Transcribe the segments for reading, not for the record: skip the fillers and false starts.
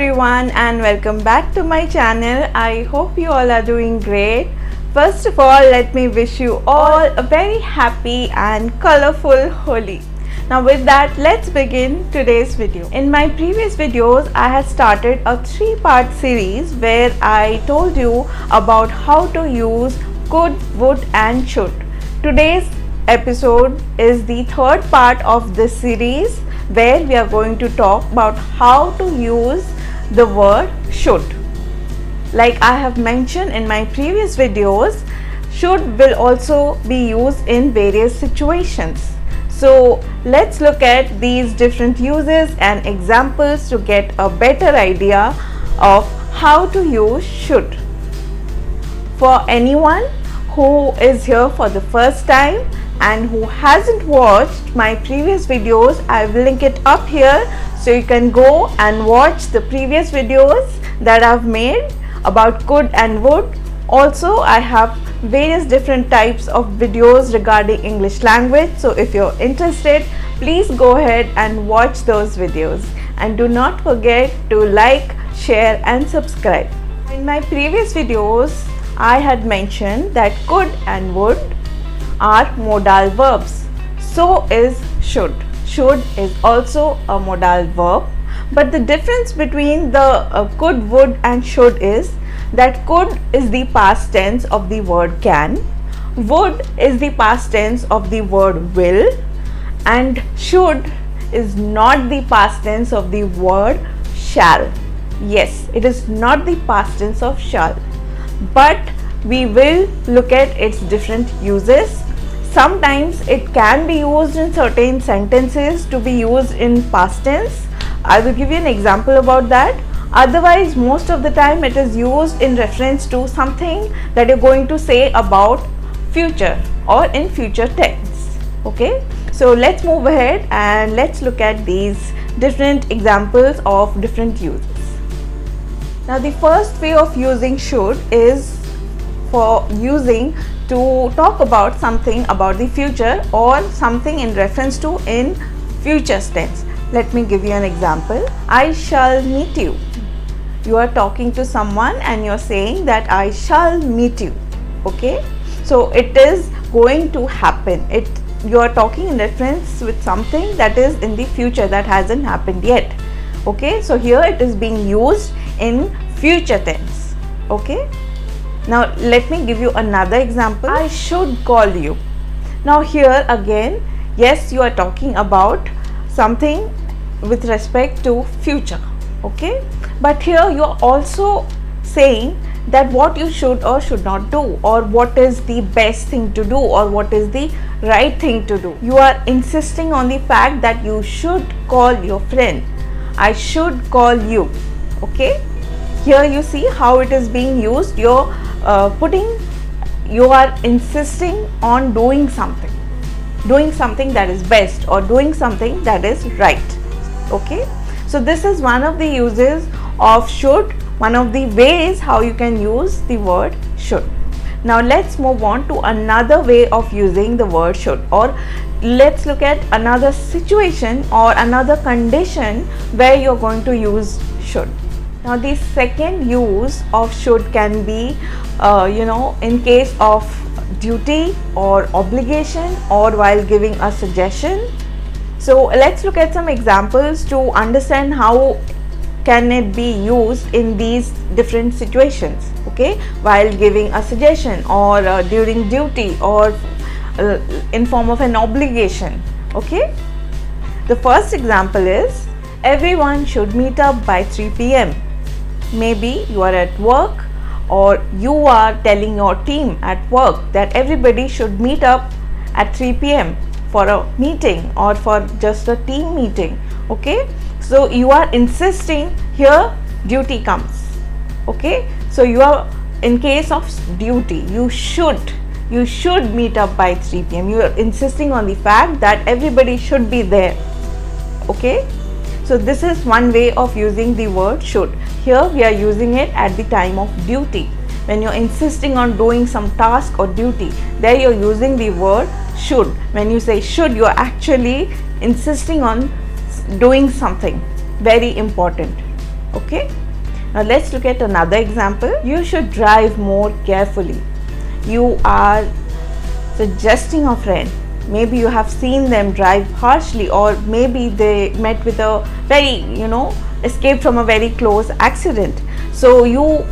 everyone and welcome back to my channel. I hope you all are doing great. First of all, let me wish you all a very happy and colorful Holi. Now with that, let's begin today's video. In my previous videos, I had started a 3-part series where I told you about how to use could, would and should. Today's episode is the 3rd part of this series where we are going to talk about how to use the word should. Like I have mentioned in my previous videos, should will also be used in various situations. So let's look at these different uses and examples to get a better idea of how to use should. For anyone who is here for the first time and who hasn't watched my previous videos, I will link it up here so you can go and watch the previous videos that I've made about could and would. Also, I have various different types of videos regarding English language, so if you're interested, please go ahead and watch those videos and do not forget to like, share and subscribe. In my previous videos, I had mentioned that could and would are modal verbs. So is should. Should is also a modal verb, but the difference between the could, would and should is that could is the past tense of the word can, would is the past tense of the word will, and should is not the past tense of the word shall. Yes, it is not the past tense of shall, but we will look at its different uses. Sometimes it can be used in certain sentences to be used in past tense. I will give you an example about that. Otherwise, most of the time it is used in reference to something that you're going to say about future or in future tense. Okay, so let's move ahead and let's look at these different examples of different uses. Now the first way of using should is for using to talk about something about the future or something in reference to in future tense. Let me give you an example. I shall meet you. You are talking to someone and you're saying that I shall meet you. Okay, so it is going to happen. You are talking in reference with something that is in the future that hasn't happened yet. Okay, so here it is being used in future tense. Okay, now let me give you another example. I should call you. Now here again, yes, you are talking about something with respect to future. Okay, but here you are also saying that what you should or should not do, or what is the best thing to do, or what is the right thing to do. You are insisting on the fact that you should call your friend. I should call you. Okay, here you see how it is being used. You are insisting on doing something that is best or doing something that is right. Okay, so this is one of the uses of should, one of the ways how you can use the word should. Now let's move on to another way of using the word should, or let's look at another situation or another condition where you're going to use should. Now the second use of should can be in case of duty or obligation or while giving a suggestion. So let's look at some examples to understand how can it be used in these different situations. Okay, while giving a suggestion or during duty or in form of an obligation. Okay, the first example is everyone should meet up by 3 p.m. Maybe you are at work or you are telling your team at work that everybody should meet up at 3 p.m. for a meeting or for just a team meeting. Okay, so you are insisting here, duty comes. Okay, so you are in case of duty, you should meet up by 3 p.m. You are insisting on the fact that everybody should be there. Okay, so this is one way of using the word should. Here we are using it at the time of duty. When you're insisting on doing some task or duty, there you're using the word should. When you say should, you're actually insisting on doing something very important. Okay, now let's look at another example. You should drive more carefully. You are suggesting a friend. Maybe you have seen them drive harshly, or maybe they met with a very, escaped from a very close accident. So you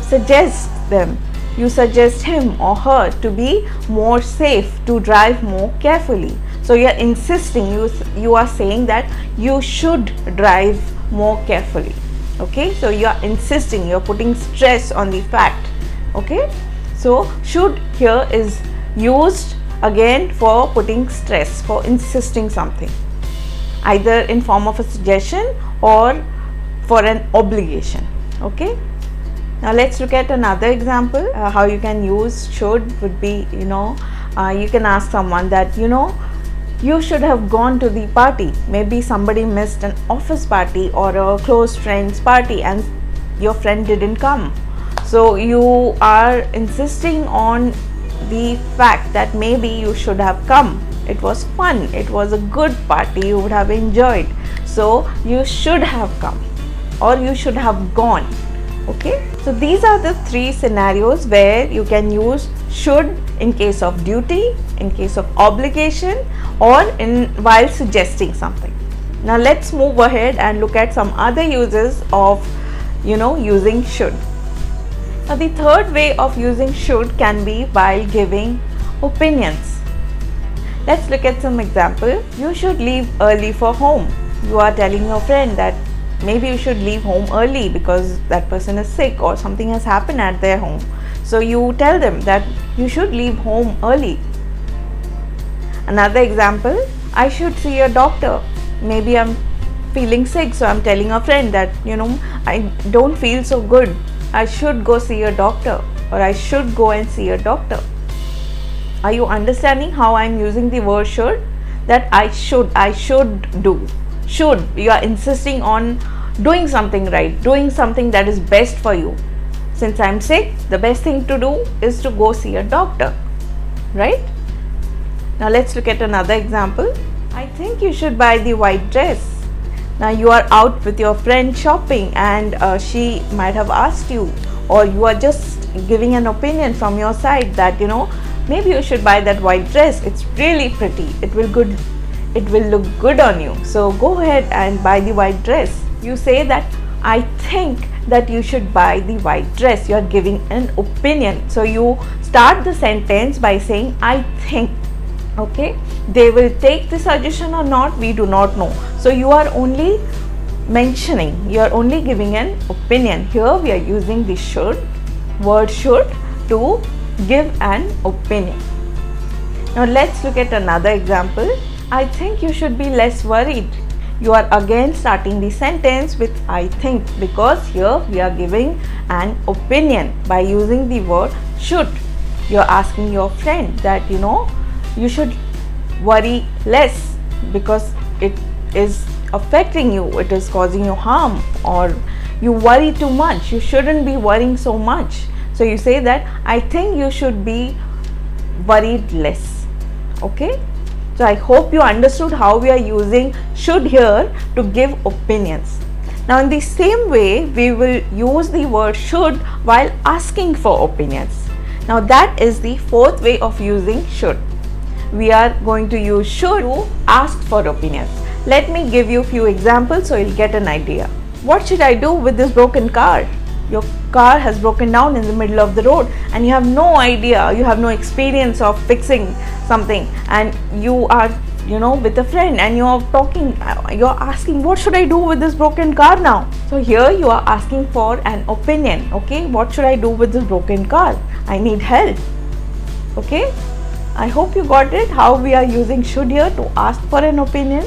suggest them, you suggest him or her to be more safe, to drive more carefully. So you are insisting, you are saying that you should drive more carefully. Okay, so you are insisting, you are putting stress on the fact. Okay, so should here is used again for putting stress, for insisting something, either in form of a suggestion or for an obligation. Okay, now let's look at another example. How you can use should would be, you can ask someone that, you should have gone to the party. Maybe somebody missed an office party or a close friend's party and your friend didn't come. So you are insisting on the fact that maybe you should have come. It was fun, it was a good party, you would have enjoyed, so you should have come or you should have gone. Okay, so these are the three scenarios where you can use should in case of duty, in case of obligation, or while suggesting something. Now let's move ahead and look at some other uses of using should. Now the third way of using should can be while giving opinions. Let's look at some example. You should leave early for home. You are telling your friend that maybe you should leave home early because that person is sick or something has happened at their home. So you tell them that you should leave home early. Another example, I should see a doctor. Maybe I'm feeling sick, so I'm telling a friend that I don't feel so good, I should go see a doctor, or I should go and see a doctor. Are you understanding how I'm using the word should? That I should do. Should, you are insisting on doing something right, doing something that is best for you. Since I'm sick, the best thing to do is to go see a doctor, right? Now let's look at another example. I think you should buy the white dress. Now you are out with your friend shopping and she might have asked you, or you are just giving an opinion from your side that maybe you should buy that white dress. It's really pretty. It will look good on you. So go ahead and buy the white dress. You say that I think that you should buy the white dress. You are giving an opinion. So you start the sentence by saying I think. Okay, they will take the suggestion or not, we do not know. So you are only mentioning, you are only giving an opinion. Here we are using the word should to give an opinion. Now let's look at another example. I think you should be less worried. You are again starting the sentence with I think, because here we are giving an opinion by using the word should. You are asking your friend that you should worry less because it is affecting you, it is causing you harm, or you worry too much, you shouldn't be worrying so much. So you say that I think you should be worried less. Okay, so I hope you understood how we are using should here to give opinions. Now in the same way we will use the word should while asking for opinions. Now that is the fourth way of using should. We are going to use should to ask for opinions. Let me give you a few examples so you'll get an idea. What should I do with this broken car? Your car has broken down in the middle of the road and you have no idea, you have no experience of fixing something, and you are with a friend and you're talking, you're asking, what should I do with this broken car now? So here you are asking for an opinion. Okay, what should I do with this broken car? I need help. Okay, I hope you got it, how we are using should here to ask for an opinion.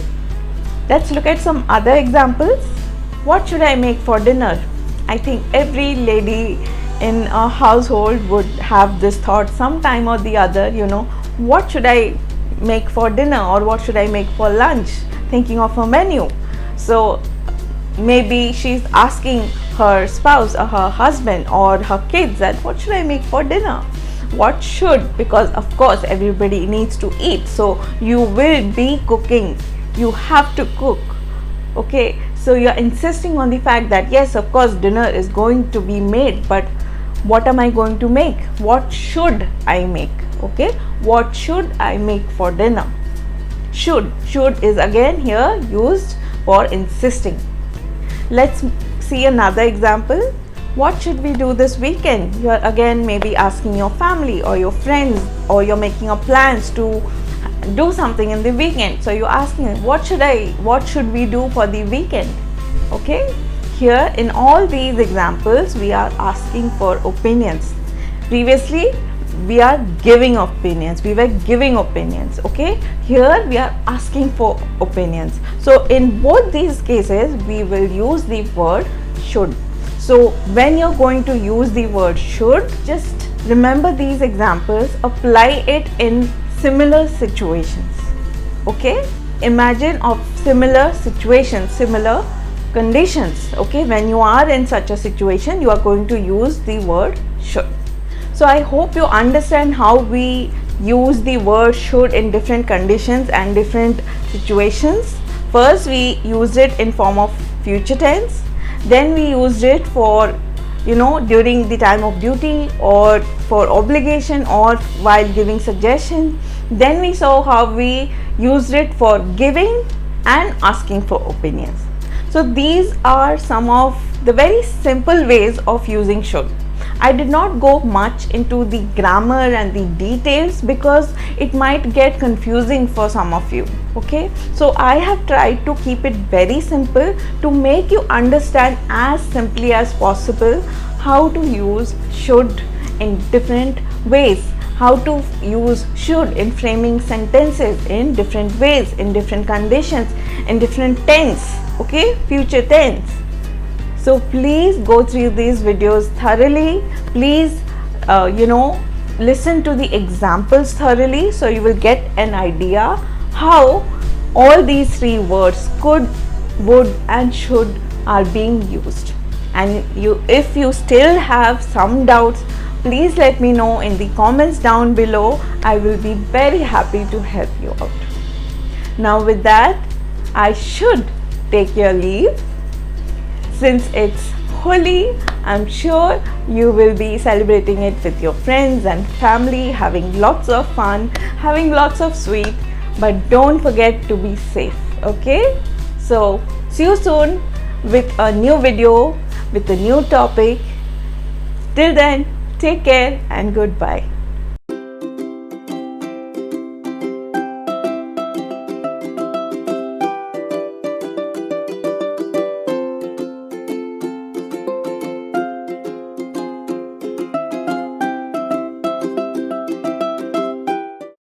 Let's look at some other examples. What should I make for dinner? I think every lady in a household would have this thought sometime or the other, what should I make for dinner or what should I make for lunch, thinking of a menu. So maybe she's asking her spouse or her husband or her kids that what should I make for dinner? What should, because of course everybody needs to eat, so you will be cooking, you have to cook. Okay, So you're insisting on the fact that yes, of course dinner is going to be made, but what am I going to make? What should I make? Okay, what should I make for dinner? Should is again here used for insisting. Let's see another example. What should we do this weekend? You're again maybe asking your family or your friends, or you're making a plans to do something in the weekend. So you're asking, what should we do for the weekend? Okay, here in all these examples we are asking for opinions. Previously we are giving opinions, we were giving opinions. Okay, here we are asking for opinions. So in both these cases we will use the word should. So when you're going to use the word should, just remember these examples, apply it in similar situations. Okay, imagine of similar situations, similar conditions. Okay, when you are in such a situation, you are going to use the word should. So I hope you understand how we use the word should in different conditions and different situations. First we used it in form of future tense, then we used it for during the time of duty or for obligation or while giving suggestion. Then we saw how we used it for giving and asking for opinions. So these are some of the very simple ways of using should. I did not go much into the grammar and the details because it might get confusing for some of you. Okay, so I have tried to keep it very simple to make you understand as simply as possible how to use should in different ways, how to use should in framing sentences in different ways, in different conditions, in different tense. Okay, future tense. So please go through these videos thoroughly. Please listen to the examples thoroughly, so you will get an idea how all these three words could, would and should are being used. And if you still have some doubts, please let me know in the comments down below. I will be very happy to help you out. Now with that, I should take your leave. Since it's Holi, I'm sure you will be celebrating it with your friends and family, having lots of fun, having lots of sweet, but don't forget to be safe. Okay, so see you soon with a new video with a new topic. Till then, take care and goodbye.